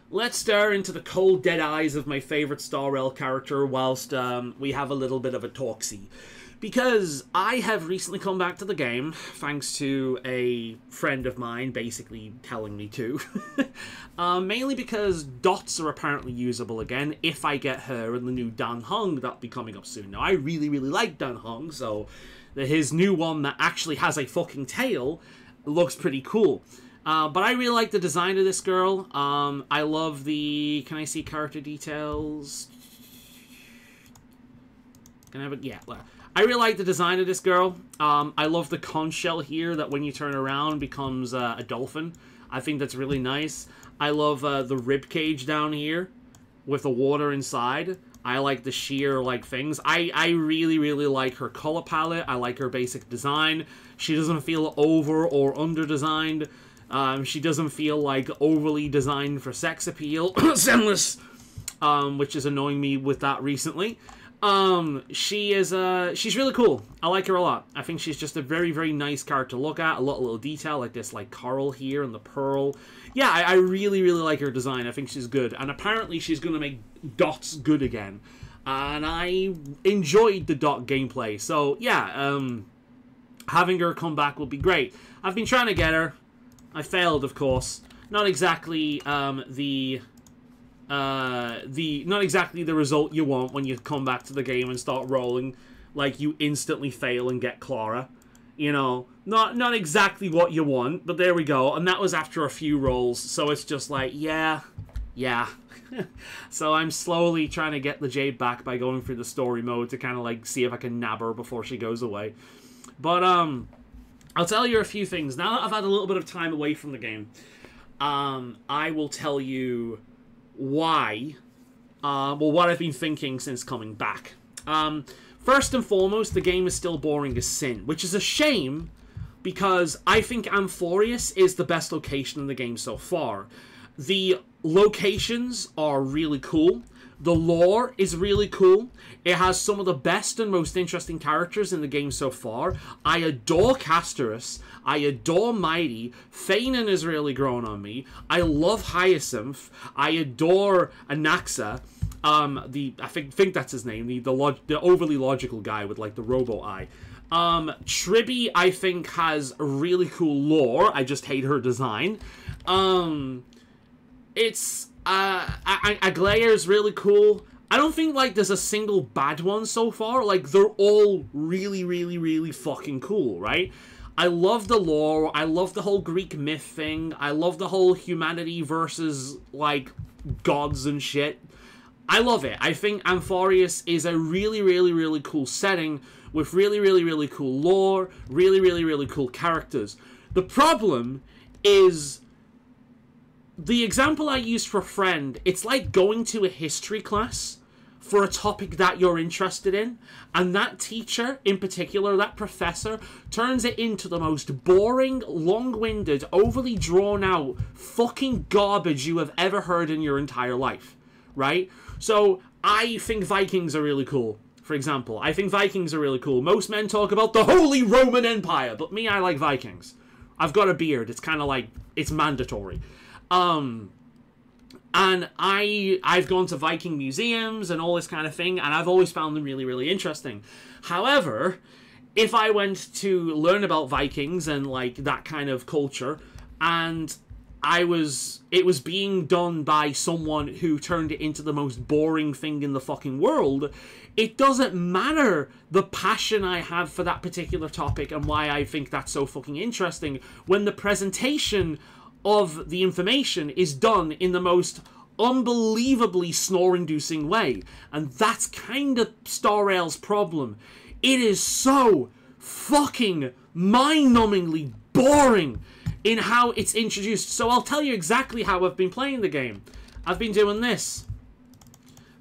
let's stare into the cold, dead eyes of my favourite Star Rail character whilst we have a little bit of a talk-see. Because I have recently come back to the game, thanks to a friend of mine basically telling me to. Mainly because dots are apparently usable again if I get her and the new Dan Heng that'll be coming up soon. Now, I really, really like Dan Heng, so his new one that actually has a fucking tail looks pretty cool. But I really like the design of this girl. I love the... Can I see character details? Can I have it? Yeah. I really like the design of this girl. I love the conch shell here that when you turn around becomes a dolphin. I think that's really nice. I love the rib cage down here with the water inside. I like the sheer things. I really, really like her color palette. I like her basic design. She doesn't feel over or under designed. She doesn't feel like overly designed for sex appeal. Sinless, which is annoying me with that recently. She's really cool. I like her a lot. I think she's just a very, very nice card to look at. A lot of little detail like this, coral here and the pearl. Yeah, I really, really like her design. I think she's good. And apparently she's going to make dots good again. And I enjoyed the dot gameplay. So, yeah, having her come back will be great. I've been trying to get her. I failed, of course. Not exactly, not exactly the result you want when you come back to the game and start rolling. You instantly fail and get Clara. You know, not exactly what you want, but there we go. And that was after a few rolls, so it's just yeah. So I'm slowly trying to get the Jade back by going through the story mode to kind of see if I can nab her before she goes away. But I'll tell you a few things. Now that I've had a little bit of time away from the game, I will tell you why, what I've been thinking since coming back. First and foremost, the game is still boring as sin, which is a shame because I think Amphoreus is the best location in the game so far. The locations are really cool. The lore is really cool. It has some of the best and most interesting characters in the game so far. I adore Castorus. I adore Mighty. Phanon is really growing on me. I love Hyacinth. I adore Anaxa. I think that's his name. The overly logical guy with the robo eye. Tribby, I think, has a really cool lore. I just hate her design. Aglaya is really cool. I don't think there's a single bad one so far. They're all really, really, really fucking cool, right? I love the lore. I love the whole Greek myth thing. I love the whole humanity versus gods and shit. I love it. I think Amphoreus is a really, really, really cool setting with really, really, really cool lore, really, really, really cool characters. The problem is the example I used for Friend. It's like going to a history class for a topic that you're interested in, and that teacher, in particular, that professor, turns it into the most boring, long-winded, overly drawn-out fucking garbage you have ever heard in your entire life, right? So, I think Vikings are really cool, for example. I think Vikings are really cool. Most men talk about the Holy Roman Empire, but me, I like Vikings. I've got a beard. It's kind of it's mandatory. And I've gone to Viking museums and all this kind of thing, and I've always found them really, really interesting. However, if I went to learn about Vikings and that kind of culture, and it was being done by someone who turned it into the most boring thing in the fucking world, it doesn't matter the passion I have for that particular topic and why I think that's so fucking interesting when the presentation of the information is done in the most unbelievably snore-inducing way. And that's kind of Star Rail's problem. It is so fucking mind-numbingly boring in how it's introduced. So I'll tell you exactly how I've been playing the game. I've been doing this.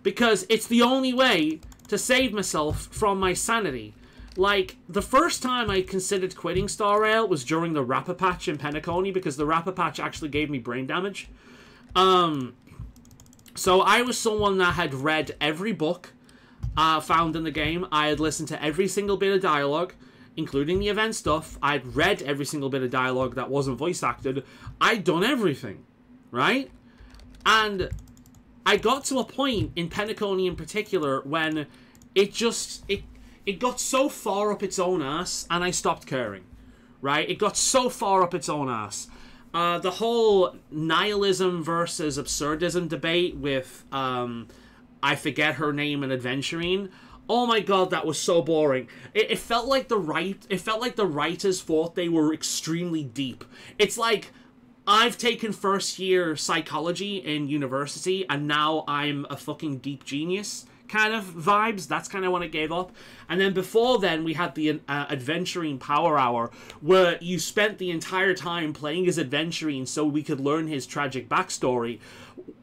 Because it's the only way to save myself from my sanity. The first time I considered quitting Star Rail was during the Rapper Patch in Penacony, because the Rapper Patch actually gave me brain damage. So I was someone that had read every book found in the game. I had listened to every single bit of dialogue, including the event stuff. I'd read every single bit of dialogue that wasn't voice acted. I'd done everything, right? And I got to a point in Penacony in particular when it got so far up its own ass, and I stopped caring, right? It got so far up its own ass. The whole nihilism versus absurdism debate with, I forget her name in Adventuring. Oh my god, that was so boring. It felt like the writers thought they were extremely deep. It's like, I've taken first year psychology in university, and now I'm a fucking deep genius kind of vibes. That's kind of when it gave up. And then before then, we had the Adventuring Power Hour, where you spent the entire time playing as Adventuring so we could learn his tragic backstory.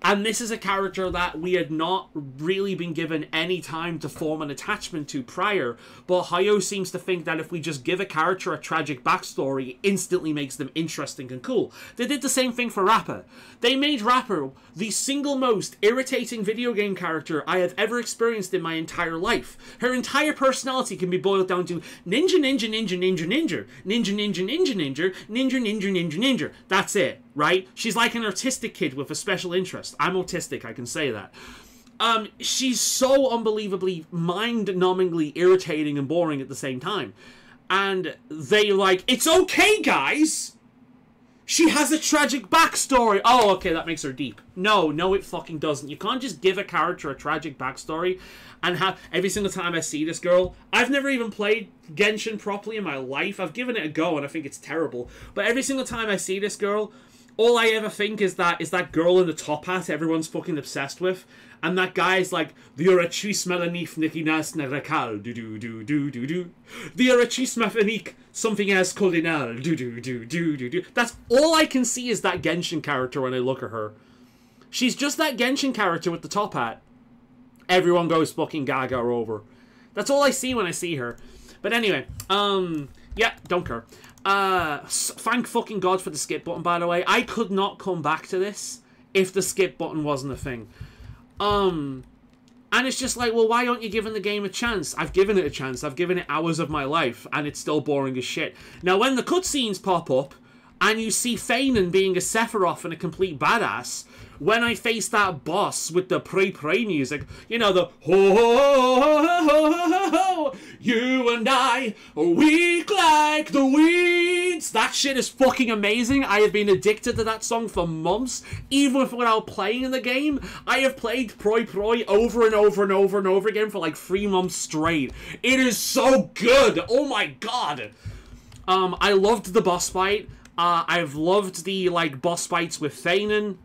And this is a character that we had not really been given any time to form an attachment to prior, but Hayao seems to think that if we just give a character a tragic backstory, it instantly makes them interesting and cool. They did the same thing for Rappa. They made Rappa the single most irritating video game character I have ever experienced in my entire life. Her entire personality can be boiled down to ninja, ninja, ninja, ninja, ninja, ninja, ninja, ninja, ninja, ninja, ninja, ninja, ninja. That's it. Right? She's like an autistic kid with a special interest. I'm autistic, I can say that. She's so unbelievably mind-numbingly irritating and boring at the same time. And they like, it's okay, guys! She has a tragic backstory! Oh, okay, that makes her deep. No, it fucking doesn't. You can't just give a character a tragic backstory and have, every single time I see this girl, I've never even played Genshin properly in my life. I've given it a go and I think it's terrible. But every single time I see this girl, all I ever think is that girl in the top hat everyone's fucking obsessed with. And that guy's like, the Urachisma Lanif Nikinas Narakal, do do do do do do. The Urachisma Fanik, something as Colinal, do do do do do do. That's all I can see is that Genshin character when I look at her. She's just that Genshin character with the top hat. Everyone goes fucking gaga over. That's all I see when I see her. But anyway, yeah, don't care. Thank fucking God for the skip button, by the way. I could not come back to this if the skip button wasn't a thing. And it's just like, well, why aren't you giving the game a chance? I've given it a chance. I've given it hours of my life, and it's still boring as shit. Now, when the cutscenes pop up, and you see Feinon being a Sephiroth and a complete badass, when I face that boss with the pray music, you know, the ho ho ho ho ho ho, you and I are weak like the weeds. That shit is fucking amazing. I have been addicted to that song for months, even without playing in the game. I have played Proi over and over and over and over again for like 3 months straight. It is so good. Oh my god. I loved the boss fight. I've loved the, like, boss fights with Feinon.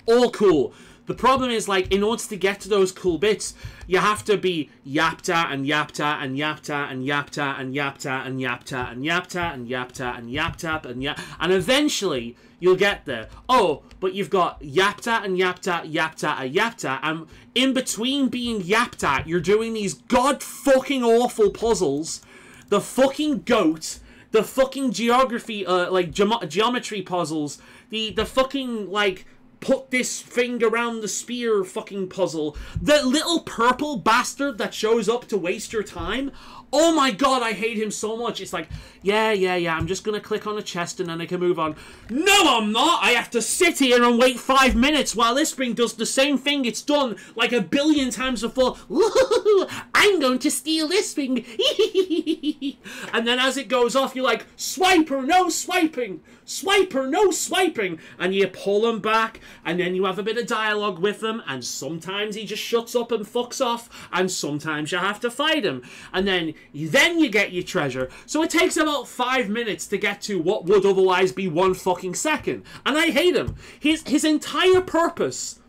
All cool. The problem is, like, in order to get to those cool bits, you have to be yapta and yapta and yapta and yapta and yapta and yapta and yapta and yapta and yapta and yapta, and eventually you'll get there. Oh, but you've got yapta and yapta, yapta and yapta, and in between being yapped at, you're doing these god fucking awful puzzles. The fucking goat, the fucking geography, geometry puzzles, the fucking, like, put this thing around the spear fucking puzzle, the little purple bastard that shows up to waste your time. Oh my god, I hate him so much. It's like, yeah, I'm just gonna click on a chest and then I can move on. No, I'm not! I have to sit here and wait 5 minutes while this thing does the same thing it's done like a billion times before. Woo-hoo-hoo, I'm going to steal this thing. And then as it goes off, you're like, swiper, no swiping! Swiper, no swiping! And you pull him back, and then you have a bit of dialogue with him, and sometimes he just shuts up and fucks off, and sometimes you have to fight him. And then you get your treasure. So it takes about 5 minutes to get to what would otherwise be 1 fucking second. And I hate him. His entire purpose,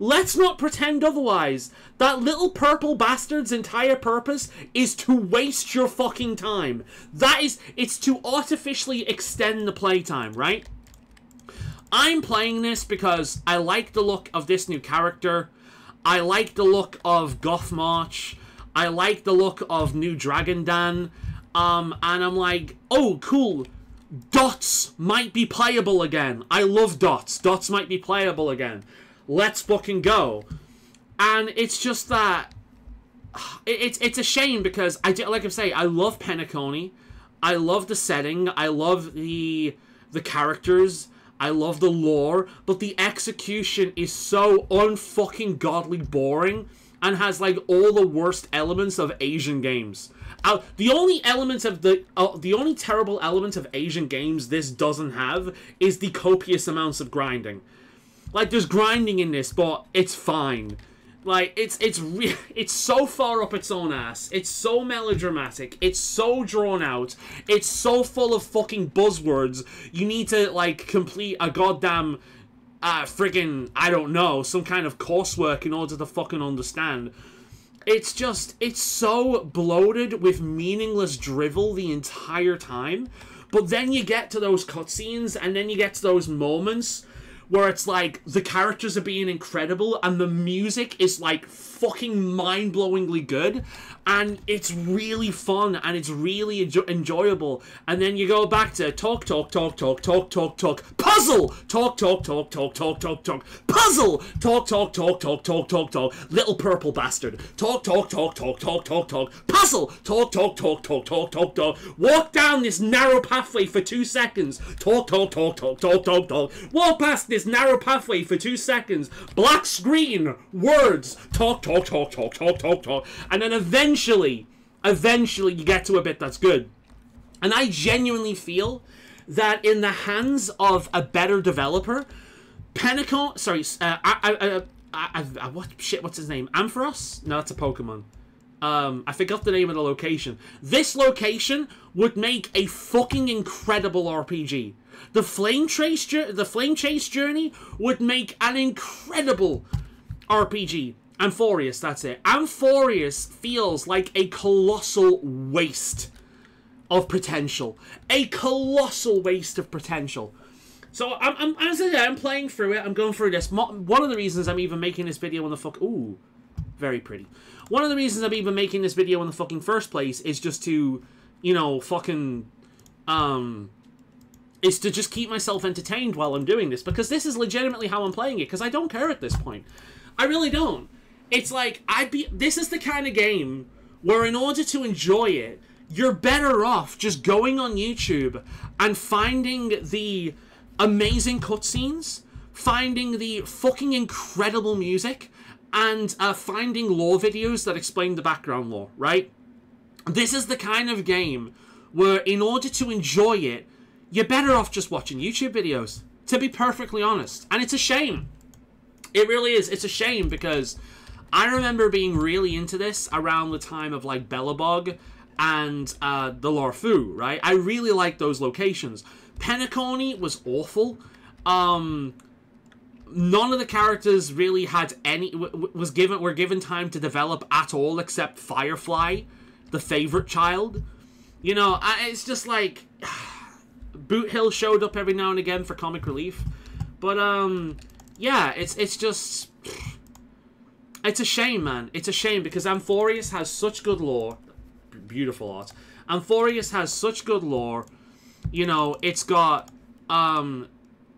let's not pretend otherwise, that little purple bastard's entire purpose is to waste your fucking time. It's to artificially extend the playtime, right? I'm playing this because I like the look of this new character. I like the look of Goth March. I like the look of New Dragon Dan, and I'm like, oh, cool, Dots might be playable again. I love Dots. Dots might be playable again. Let's fucking go. And it's just that, it's a shame because, like I say, I love Penacony. I love the setting. I love the characters. I love the lore, but the execution is so unfucking godly boring and has like all the worst elements of Asian games. The only terrible element of Asian games this doesn't have is the copious amounts of grinding. Like, there's grinding in this, but it's fine. Like, it's so far up its own ass. It's so melodramatic. It's so drawn out. It's so full of fucking buzzwords. You need to, like, complete a goddamn, friggin', I don't know, some kind of coursework in order to fucking understand. It's just, it's so bloated with meaningless drivel the entire time. But then you get to those cutscenes, and then you get to those moments where it's like, the characters are being incredible, and the music is like fucking mind-blowingly good, and it's really fun, and it's really enjoyable. And then you go back to talk, puzzle, talk, puzzle, talk, little purple bastard, talk, puzzle, talk, walk down this narrow pathway for 2 seconds, talk, walk past this narrow pathway for 2 seconds, black screen, words, talk, and then eventually you get to a bit that's good. And I genuinely feel that in the hands of a better developer, what's his name? Amphoreus? No, that's a Pokemon. I forgot the name of the location. This location would make a fucking incredible RPG. The Flame Chase journey would make an incredible RPG. Amphoreus, that's it. Amphoreus feels like a colossal waste of potential. A colossal waste of potential. So I'm playing through it. I'm going through this. One of the reasons I'm even making this video in the ooh, very pretty. One of the reasons I'm even making this video in the fucking first place is just to, you know, fucking, is to just keep myself entertained while I'm doing this, because this is legitimately how I'm playing it, because I don't care at this point. I really don't. It's like, this is the kind of game where in order to enjoy it, you're better off just going on YouTube and finding the amazing cutscenes, finding the fucking incredible music, and finding lore videos that explain the background lore, right? This is the kind of game where in order to enjoy it, you're better off just watching YouTube videos, to be perfectly honest. And it's a shame. It really is. It's a shame, because I remember being really into this around the time of, like, Bellabog and the Lorfu, right? I really liked those locations. Penacony was awful. None of the characters really had any... were given time to develop at all, except Firefly, the favorite child. You know, it's just like... Boot Hill showed up every now and again for comic relief. But, yeah, it's just... It's a shame, man. It's a shame, because Amphoreus has such good lore. Beautiful art. Amphoreus has such good lore. You know, it's got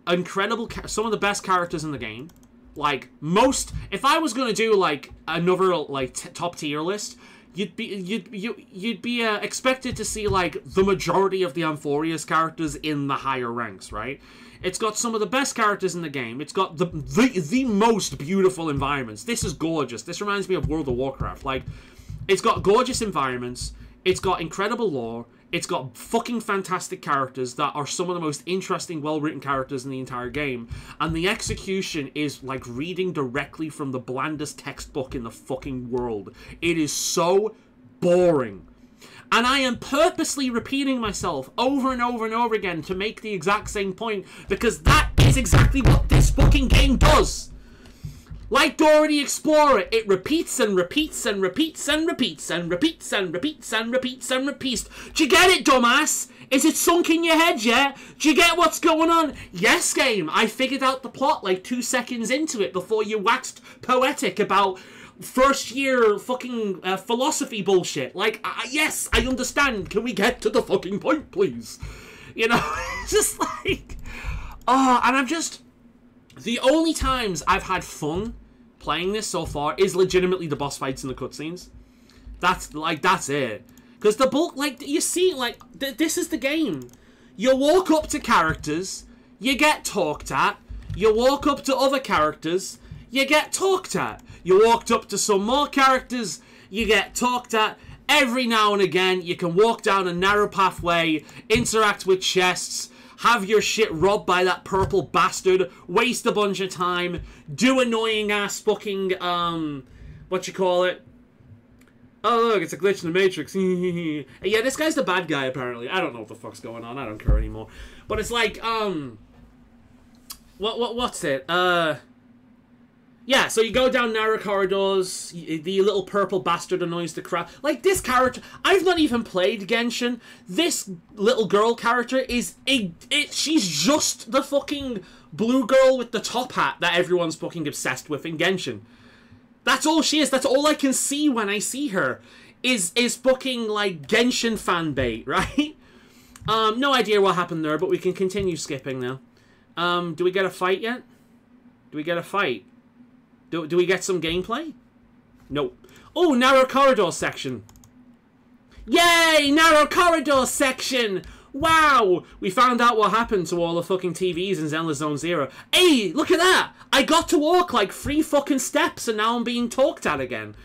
incredible... some of the best characters in the game. Like, most... If I was going to do, like, another, like, top tier list, you'd be expected to see, like, the majority of the Amphoreus characters in the higher ranks, right? It's got some of the best characters in the game. It's got the most beautiful environments. This is gorgeous. This reminds me of World of Warcraft. Like, it's got gorgeous environments. It's got incredible lore. It's got fucking fantastic characters that are some of the most interesting, well-written characters in the entire game. And the execution is like reading directly from the blandest textbook in the fucking world. It is so boring. And I am purposely repeating myself over and over and over again to make the exact same point, because that is exactly what this fucking game does. Like Dora the Explorer, it repeats and repeats and repeats and repeats and repeats and repeats and repeats and repeats. Do you get it, dumbass? Is it sunk in your head yet? Do you get what's going on? Yes, game, I figured out the plot like 2 seconds into it before you waxed poetic about first year fucking philosophy bullshit. Like, yes, I understand. Can we get to the fucking point, please? You know, it's just like... Oh, and I'm just... The only times I've had fun playing this so far is legitimately the boss fights and the cutscenes. That's it. Because the bulk, like, you see, like, this is the game. You walk up to characters, you get talked at. You walk up to other characters, you get talked at. You walked up to some more characters, you get talked at. Every now and again, you can walk down a narrow pathway, interact with chests, have your shit robbed by that purple bastard, waste a bunch of time, do annoying ass fucking, what you call it? Oh, look, it's a glitch in the Matrix. Yeah, this guy's the bad guy, apparently. I don't know what the fuck's going on. I don't care anymore. But it's like, what's it? Yeah, so you go down narrow corridors, the little purple bastard annoys the crap. Like, this character, I've not even played Genshin. This little girl character is, she's just the fucking blue girl with the top hat that everyone's fucking obsessed with in Genshin. That's all she is. That's all I can see when I see her, is fucking, like, Genshin fanbait, right? No idea what happened there, but we can continue skipping now. Do we get a fight yet? Do we get a fight? Do we get some gameplay? Nope. Oh, narrow corridor section. Yay! Narrow corridor section! Wow! We found out what happened to all the fucking TVs in Zenless Zone Zero. Hey, look at that! I got to walk like 3 fucking steps and now I'm being talked at again.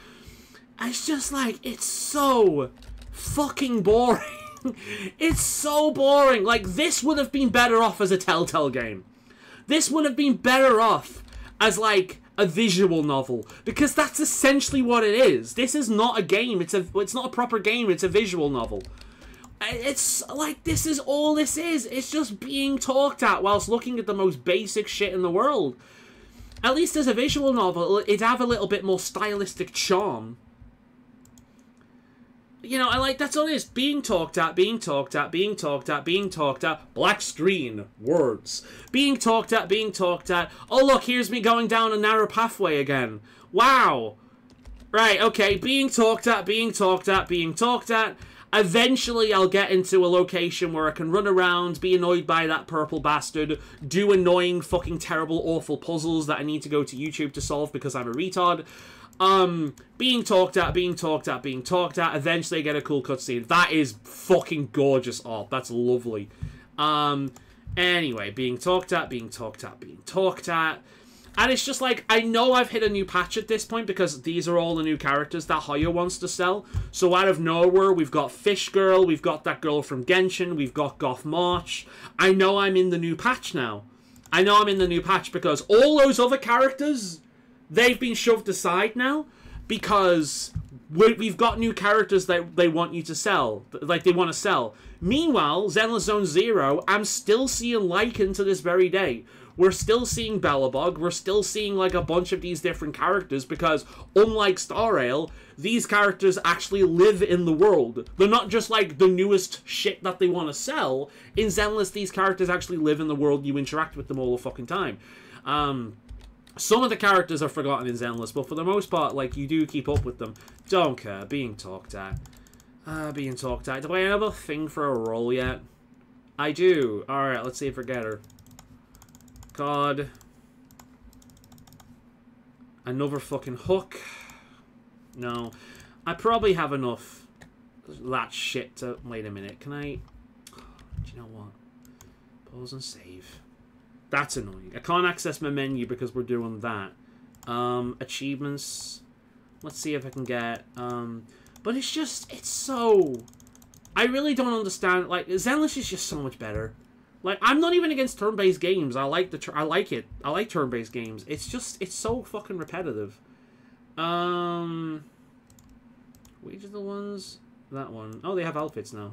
It's just like, it's so fucking boring. It's so boring. Like, this would have been better off as a Telltale game. This would have been better off as, like, a visual novel, because that's essentially what it is. This is not a game. It's not a proper game. It's a visual novel. It's like, this is all this is. It's just being talked at whilst looking at the most basic shit in the world. At least as a visual novel, it'd have a little bit more stylistic charm. You know, I like, that's all it is. Being talked at, being talked at, being talked at, being talked at. Black screen. Words. Being talked at, being talked at. Oh, look, here's me going down a narrow pathway again. Wow. Right, okay. Being talked at, being talked at, being talked at. Eventually, I'll get into a location where I can run around, be annoyed by that purple bastard, do annoying, fucking terrible, awful puzzles that I need to go to YouTube to solve because I'm a retard. Being talked at, being talked at, being talked at. Eventually I get a cool cutscene. That is fucking gorgeous art. That's lovely. Anyway, being talked at, being talked at, being talked at. And it's just like, I know I've hit a new patch at this point because these are all the new characters that Hoyo wants to sell. So out of nowhere, we've got Fish Girl, we've got that girl from Genshin, we've got Goth March. I know I'm in the new patch now. I know I'm in the new patch because all those other characters, they've been shoved aside now because we've got new characters that they want you to sell. Like, they want to sell. Meanwhile, Zenless Zone Zero, I'm still seeing Lycan to this very day. We're still seeing Bellabog. We're still seeing, like, a bunch of these different characters because, unlike Star Rail, these characters actually live in the world. They're not just, like, the newest shit that they want to sell. In Zenless, these characters actually live in the world. You interact with them all the fucking time. Some of the characters are forgotten in Zenless, but for the most part, like, you do keep up with them. Don't care. Being talked at. Being talked at. Do I have a thing for a role yet? I do. Alright, let's see if I get her. God. Another fucking hook. No. I probably have enough that shit to... Wait a minute. Can I... Do you know what? Pause and save. That's annoying. I can't access my menu because we're doing that. Achievements. Let's see if I can get... But it's just... It's so... I really don't understand. Like, Zenless is just so much better. Like, I'm not even against turn-based games. I like it. I like turn-based games. It's just... It's so fucking repetitive. Which are the ones? That one. Oh, they have outfits now.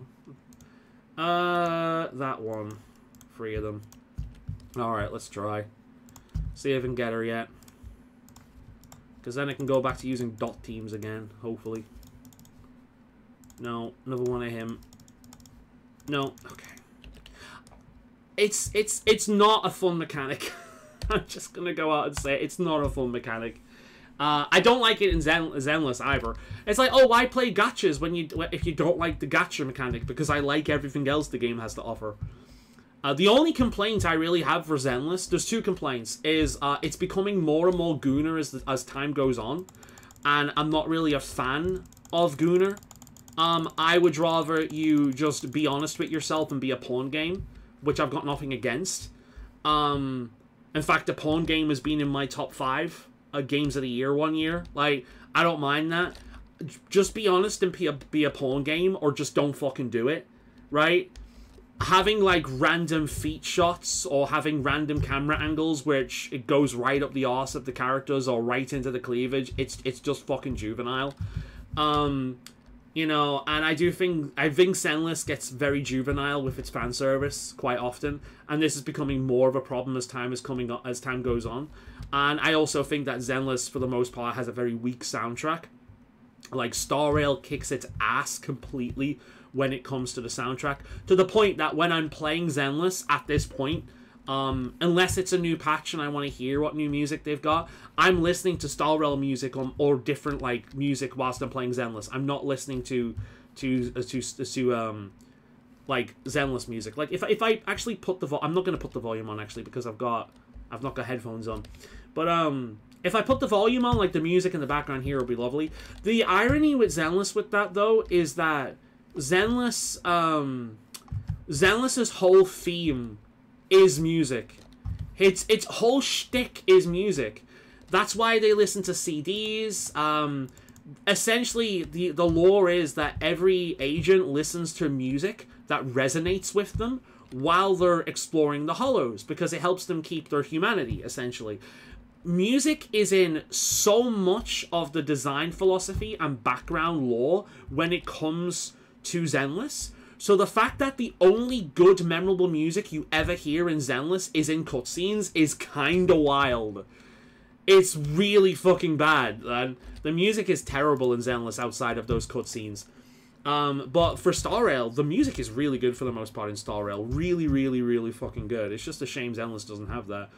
That one. 3 of them. Alright, let's try. See if I can get her yet. Because then I can go back to using dot teams again, hopefully. No, another one of him. No, okay. It's not a fun mechanic. I'm just gonna go out and say it. It's not a fun mechanic. I don't like it in Zenless either. It's like, oh, why play gachas if you don't like the gacha mechanic? Because I like everything else the game has to offer. The only complaint I really have for Zenless, there's 2 complaints, is it's becoming more and more Gunnar as time goes on, and I'm not really a fan of Gunnar. I would rather you just be honest with yourself and be a pawn game, which I've got nothing against. In fact, the Pawn game has been in my top 5 games of the year one year. Like, I don't mind that. Just be honest and be a Pawn game, or just don't fucking do it, right? Having, like, random feet shots or having random camera angles which it goes right up the arse of the characters or right into the cleavage, it's just fucking juvenile. You know, and I think Zenless gets very juvenile with its fan service quite often, and this is becoming more of a problem as time goes on. And I also think that Zenless, for the most part, has a very weak soundtrack. Like, Star Rail kicks its ass completely when it comes to the soundtrack, to the point that when I'm playing Zenless at this point, unless it's a new patch and I want to hear what new music they've got, I'm listening to Star Rail music or different, like, music whilst I'm playing Zenless. I'm not listening to like, Zenless music. Like, if I actually put the I'm not going to put the volume on, actually, because I've not got headphones on. But if I put the volume on, like, the music in the background here will be lovely. The irony with Zenless with that, though, is that Zenless's whole theme is music. Its whole shtick is music. That's why they listen to CDs. Essentially, the lore is that every agent listens to music that resonates with them while they're exploring the Hollows, because it helps them keep their humanity, essentially. Music is in so much of the design philosophy and background lore when it comes to Zenless. So the fact that the only good, memorable music you ever hear in Zenless is in cutscenes is kinda wild. It's really fucking bad, and the music is terrible in Zenless outside of those cutscenes. But for Star Rail, the music is really good for the most part in Star Rail. Really, really, really fucking good. It's just a shame Zenless doesn't have that.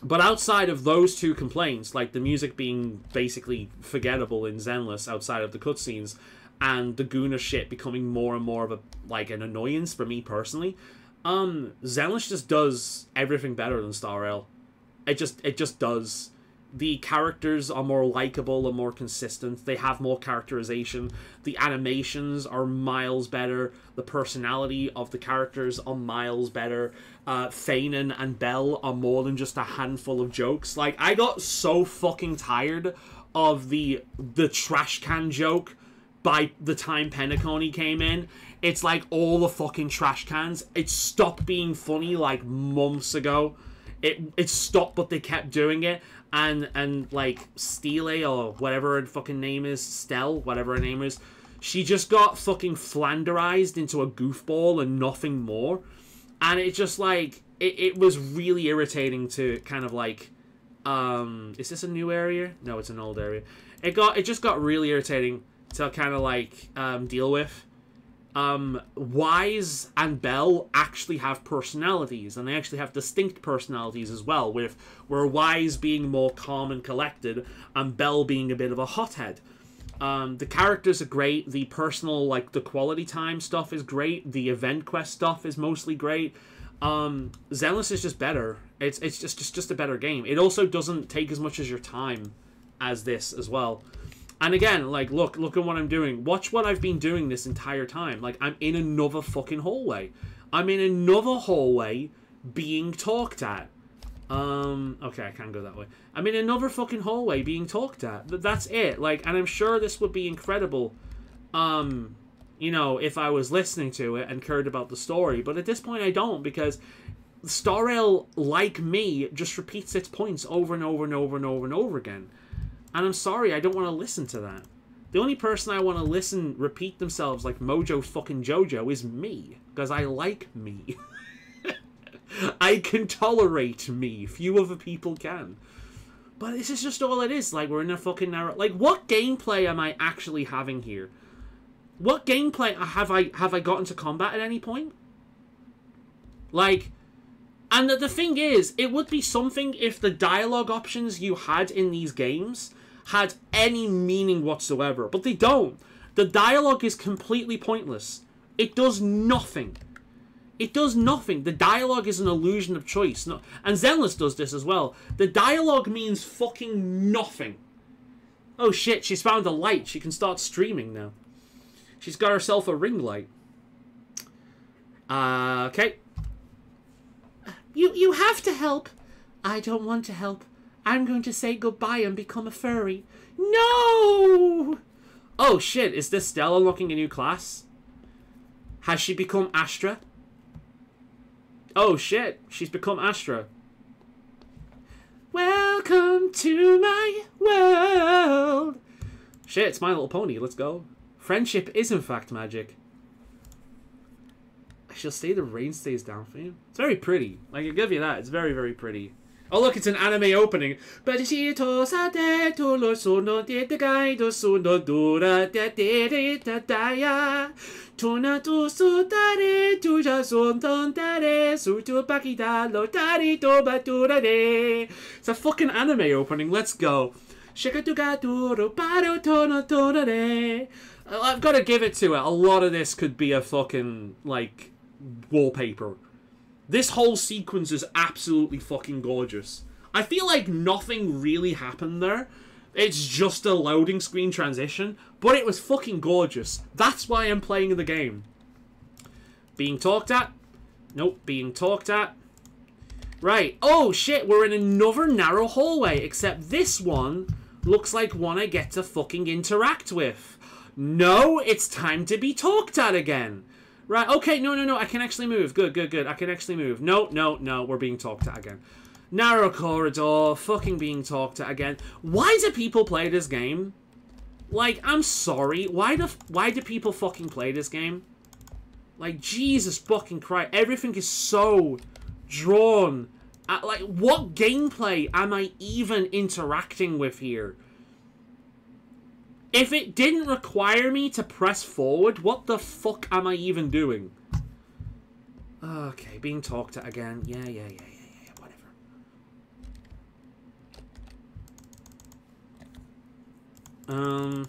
But outside of those two complaints, like the music being basically forgettable in Zenless outside of the cutscenes, and the Guna shit becoming more and more of an annoyance for me personally, Zenless just does everything better than Star Rail. It just does. The characters are more likable and more consistent. They have more characterization. The animations are miles better. The personality of the characters are miles better. Thanen and Belle are more than just a handful of jokes. Like, I got so fucking tired of the trash can joke by the time Penacony came in. It's like all the fucking trash cans. It stopped being funny like months ago. It stopped, but they kept doing it. And like, Stele, or whatever her fucking name is, Stell, whatever her name is, she just got fucking flanderized into a goofball and nothing more. And it just, like, it was really irritating to kind of, like, is this a new area? No, it's an old area. It just got really irritating to kind of, like, deal with. Wise and Belle actually have personalities, and they actually have distinct personalities as well, where Wise being more calm and collected, and Belle being a bit of a hothead. The characters are great, the personal, like, the quality time stuff is great, the event quest stuff is mostly great. Zenless is just better. It's just a better game. It also doesn't take as much as your time as this as well. And again, like, look at what I'm doing. Watch what I've been doing this entire time. Like, I'm in another fucking hallway. I'm in another hallway being talked at. Okay, I can't go that way. I'm in another fucking hallway being talked at. That's it. Like, and I'm sure this would be incredible, you know, if I was listening to it and cared about the story. But at this point, I don't, because Star Rail, like me, just repeats its points over and over and over and over and over again. And I'm sorry, I don't want to listen to that. The only person I want to listen repeat themselves like Mojo fucking Jojo is me. Because I like me. I can tolerate me. Few other people can. But this is just all it is. Like, we're in a fucking narrow... Like, what gameplay am I actually having here? What gameplay have I gotten to combat at any point? Like... And the thing is, it would be something if the dialogue options you had in these games had any meaning whatsoever. But they don't. The dialogue is completely pointless. It does nothing. It does nothing. The dialogue is an illusion of choice. No, and Zenless does this as well. The dialogue means fucking nothing. Oh shit, she's found a light. She can start streaming now. She's got herself a ring light. Okay. You have to help. I don't want to help. I'm going to say goodbye and become a furry. No! Oh shit, is this Stella unlocking a new class? Has she become Astra? Oh shit, she's become Astra. Welcome to my world. Shit, it's My Little Pony, let's go. Friendship is in fact magic. I shall say the rain stays down for you. It's very pretty. Like, I'll give you that. It's very, very pretty. Oh, look, it's an anime opening. It's a fucking anime opening. Let's go. I've got to give it to it. A lot of this could be a fucking, like, wallpaper. This whole sequence is absolutely fucking gorgeous. I feel like nothing really happened there. It's just a loading screen transition, but it was fucking gorgeous. That's why I'm playing the game. Being talked at? Nope, being talked at. Right. Oh, shit, we're in another narrow hallway, except this one looks like one I get to fucking interact with. No, it's time to be talked at again. Right, okay, no, I can actually move. Good, I can actually move. No, we're being talked at again. Narrow corridor, fucking being talked at again. Why do people play this game? Like, I'm sorry, why do people fucking play this game? Like, Jesus fucking Christ, everything is so drawn. Like, what gameplay am I even interacting with here? If it didn't require me to press forward, what the fuck am I even doing? Okay, being talked at again. Yeah, whatever.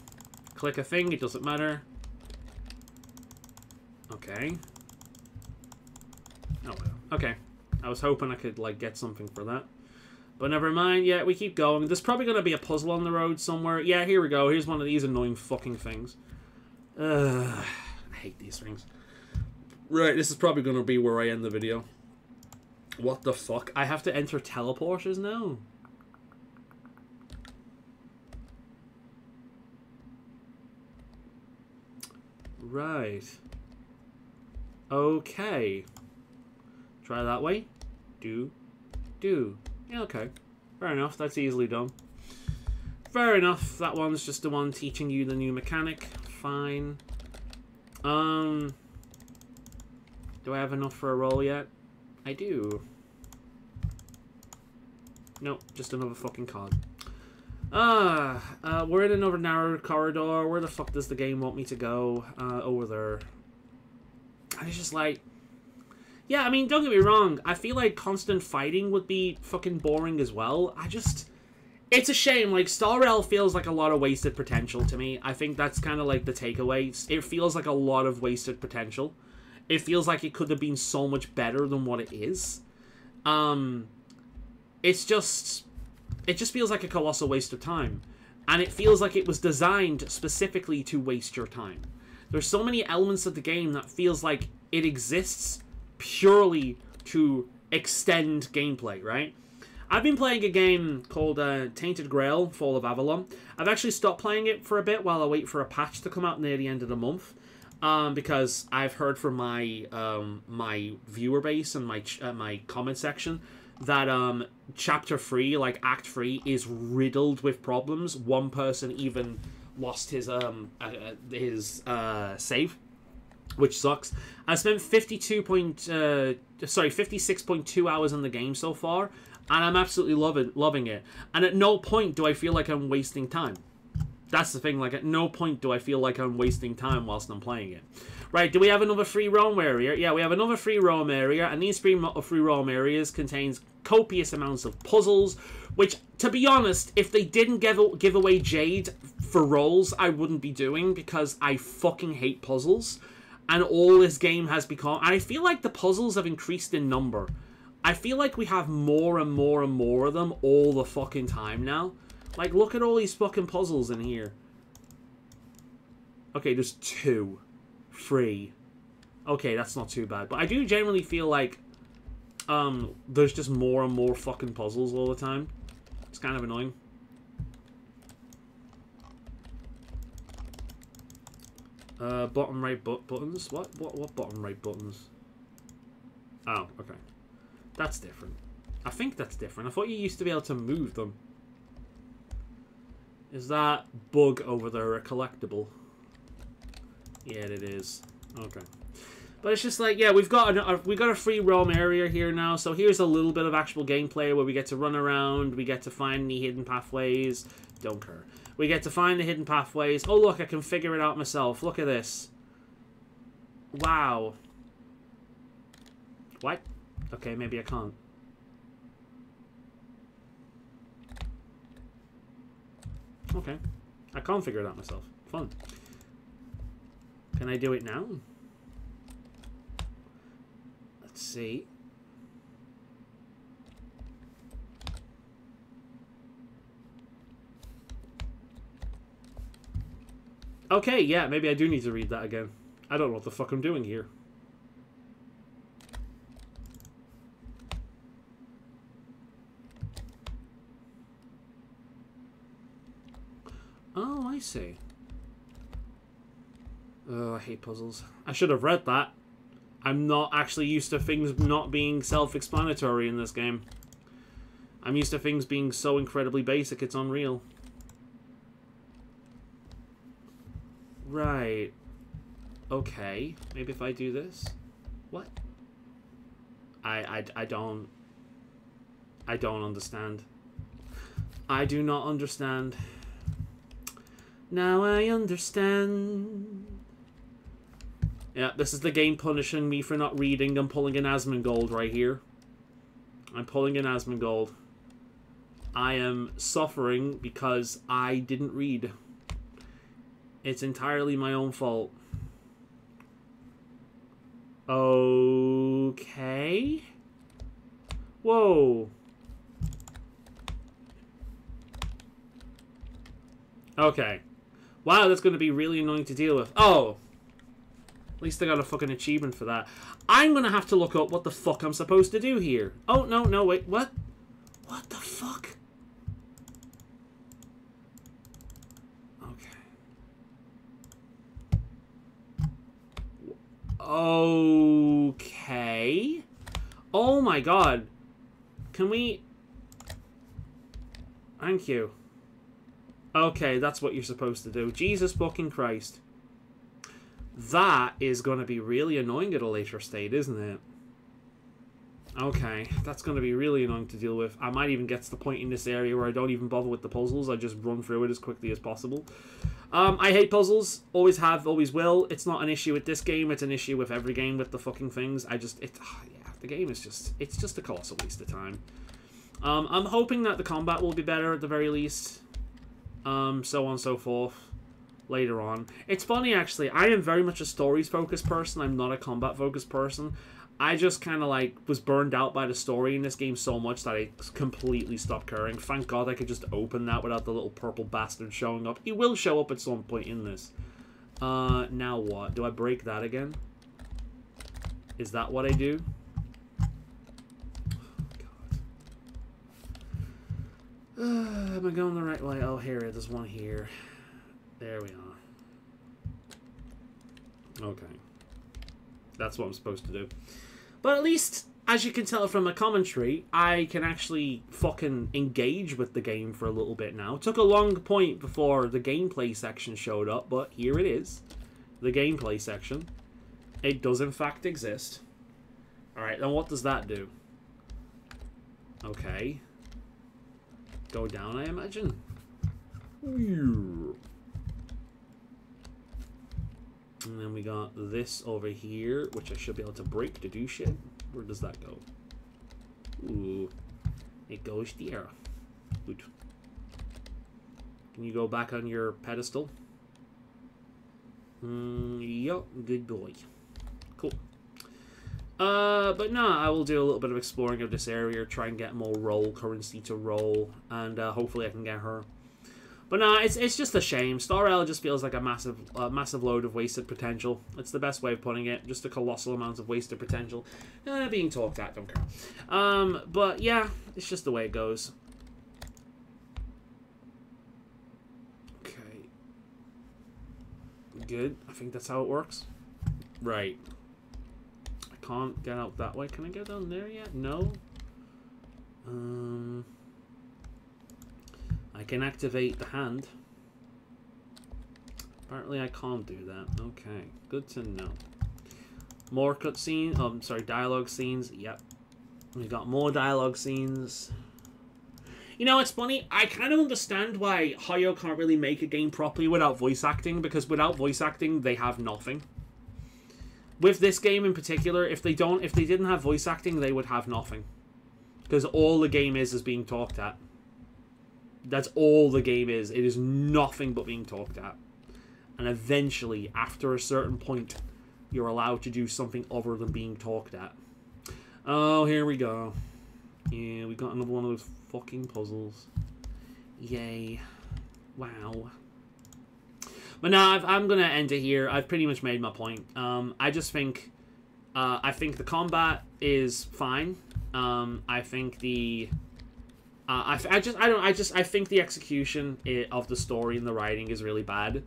Click a thing, it doesn't matter. Okay. Oh, well. Okay. I was hoping I could, like, get something for that. But never mind. Yeah, we keep going. There's probably going to be a puzzle on the road somewhere. Yeah, here we go. Here's one of these annoying fucking things. I hate these things. Right, this is probably going to be where I end the video. What the fuck? I have to enter teleporters now? Right. Okay. Try that way. Do. Yeah, okay. Fair enough, that's easily done. Fair enough, that one's just the one teaching you the new mechanic. Fine. Do I have enough for a roll yet? I do. Nope, just another fucking card. We're in another narrow corridor. Where the fuck does the game want me to go? Over there. And it's just like... Yeah, I mean, don't get me wrong. I feel like constant fighting would be fucking boring as well. It's a shame. Like, Star Rail feels like a lot of wasted potential to me. I think that's kind of like the takeaway. It feels like a lot of wasted potential. It feels like it could have been so much better than what it is. It just feels like a colossal waste of time. And it feels like it was designed specifically to waste your time. There's so many elements of the game that feels like it exists purely to extend gameplay, right? I've been playing a game called Tainted Grail, Fall of Avalon. I've actually stopped playing it for a bit while I wait for a patch to come out near the end of the month. Because I've heard from my my viewer base and my comment section that Chapter 3, like Act 3, is riddled with problems. One person even lost his save, which sucks. I spent 56.2 hours in the game so far, and I'm absolutely loving it. And at no point do I feel like I'm wasting time. That's the thing, like, at no point do I feel like I'm wasting time whilst I'm playing it. Right, do we have another free roam area? Yeah, we have another free roam area, and these free roam areas contains copious amounts of puzzles, which, to be honest, if they didn't give away Jade for rolls, I wouldn't be doing, because I fucking hate puzzles. And all this game has become... I feel like the puzzles have increased in number. I feel like we have more and more and more of them all the fucking time now. Like, look at all these fucking puzzles in here. Okay, there's 2. 3. Okay, that's not too bad. But I do generally feel like there's just more and more fucking puzzles all the time. It's kind of annoying. Bottom right buttons? What bottom right buttons? Oh, okay. That's different. I think that's different. I thought you used to be able to move them. Is that bug over there a collectible? Yeah, it is. Okay. But it's just like, yeah, we've got a free roam area here now. So here's a little bit of actual gameplay where we get to run around. We get to find the hidden pathways. Don't care. We get to find the hidden pathways. Oh, look, I can figure it out myself. Look at this. Wow. What? Okay, maybe I can't. Okay. I can't figure it out myself. Fun. Can I do it now? Let's see. Okay, yeah, maybe I do need to read that again. I don't know what the fuck I'm doing here. Oh, I see. Oh, I hate puzzles. I should have read that. I'm not actually used to things not being self-explanatory in this game. I'm used to things being so incredibly basic, it's unreal. Right. Okay. Maybe if I do this? What? I don't understand. I do not understand. Now I understand. Yeah, this is the game punishing me for not reading. I'm pulling an Asmongold right here. I'm pulling an Asmongold. I am suffering because I didn't read. It's entirely my own fault. Okay. Whoa. Okay. Wow, that's going to be really annoying to deal with. Oh. At least I got a fucking achievement for that. I'm going to have to look up what the fuck I'm supposed to do here. Oh, no, wait. What? What the fuck? Okay. Oh my god. Can we... Thank you. Okay, that's what you're supposed to do. Jesus fucking Christ. That is going to be really annoying at a later state, isn't it? Okay, that's going to be really annoying to deal with. I might even get to the point in this area where I don't even bother with the puzzles. I just run through it as quickly as possible. I hate puzzles. Always have, always will. It's not an issue with this game. It's an issue with every game with the fucking things. Yeah, the game is just... It's just a colossal waste of time. I'm hoping that the combat will be better at the very least. So on and so forth. Later on. It's funny, actually. I am very much a stories-focused person. I'm not a combat-focused person. I just kind of, like, was burned out by the story in this game so much that I completely stopped caring. Thank God I could just open that without the little purple bastard showing up. He will show up at some point in this. Now what? Do I break that again? Is that what I do? God. Am I going the right way? Oh, here, there's one here. There we are. Okay. That's what I'm supposed to do. But at least, as you can tell from my commentary, I can actually fucking engage with the game for a little bit now. It took a long point before the gameplay section showed up, but here it is. The gameplay section. It does in fact exist. Alright, then what does that do? Okay. Go down, I imagine. And then we got this over here, which I should be able to break to do shit. Where does that go? Ooh. It goes there. Good. Can you go back on your pedestal? Yup, good boy. Cool. But no, I will do a little bit of exploring of this area, try and get more roll currency to roll, and hopefully I can get her. But no, it's just a shame. Star Rail just feels like a massive load of wasted potential. It's the best way of putting it. Just a colossal amount of wasted potential. Being talked at, don't care. But yeah, it's just the way it goes. Okay. Good. I think that's how it works. Right. I can't get out that way. Can I get down there yet? No. I can activate the hand. Apparently I can't do that. Okay, good to know. More cutscenes. Sorry, dialogue scenes. Yep. We got more dialogue scenes. You know, it's funny. I kind of understand why Hoyo can't really make a game properly without voice acting, because without voice acting, they have nothing. With this game in particular, if they didn't have voice acting, they would have nothing. Because all the game is being talked at. That's all the game is. It is nothing but being talked at. And eventually, after a certain point, you're allowed to do something other than being talked at. Oh, here we go. Yeah, we got another one of those fucking puzzles. Yay. Wow. But no, I'm going to end it here. I've pretty much made my point. I just think... I think the combat is fine. I think the... I think the execution of the story and the writing is really bad,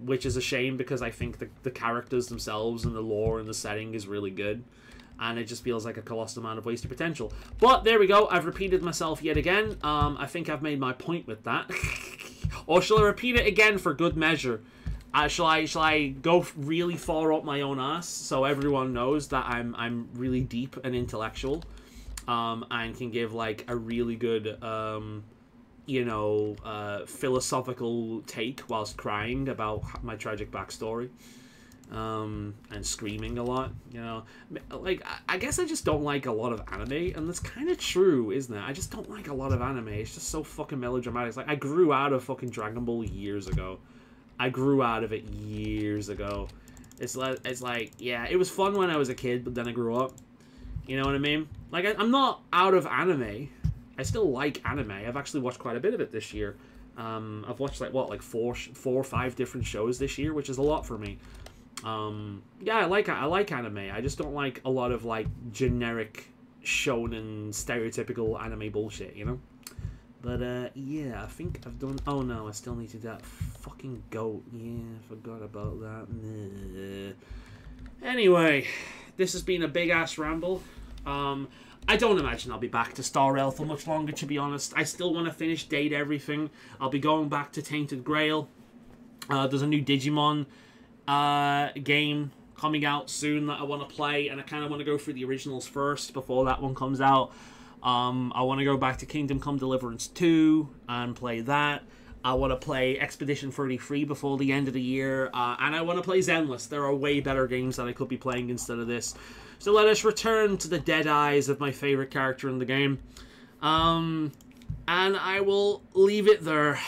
which is a shame because I think the characters themselves and the lore and the setting is really good, and it just feels like a colossal amount of wasted potential. But there we go. I've repeated myself yet again. I think I've made my point with that. Or shall I repeat it again for good measure? Shall I go really far up my own ass so everyone knows that I'm really deep and intellectual? And can give like a really good, philosophical take whilst crying about my tragic backstory, and screaming a lot. You know, like I guess I just don't like a lot of anime, and that's kind of true, isn't it? I just don't like a lot of anime. It's just so fucking melodramatic. It's like I grew out of fucking Dragon Ball years ago. I grew out of it years ago. It's like yeah, it was fun when I was a kid, but then I grew up. You know what I mean? Like, I'm not out of anime. I still like anime. I've actually watched quite a bit of it this year. I've watched, like four or five different shows this year, which is a lot for me. Yeah, I like anime. I just don't like a lot of, like, generic shonen, stereotypical anime bullshit, you know? But, yeah, I think I've done... Oh, no, I still need to do that fucking goat. Yeah, I forgot about that. Anyway, this has been a big-ass ramble. I don't imagine I'll be back to Star Rail for much longer, to be honest. I still want to finish Date Everything. I'll be going back to Tainted Grail. There's a new Digimon game coming out soon that I want to play, and I kind of want to go through the originals first before that one comes out. I want to go back to Kingdom Come Deliverance 2 and play that. I want to play Expedition 33 before the end of the year, and I want to play Zenless. There are way better games that I could be playing instead of this. So let us return to the dead eyes of my favorite character in the game. And I will leave it there.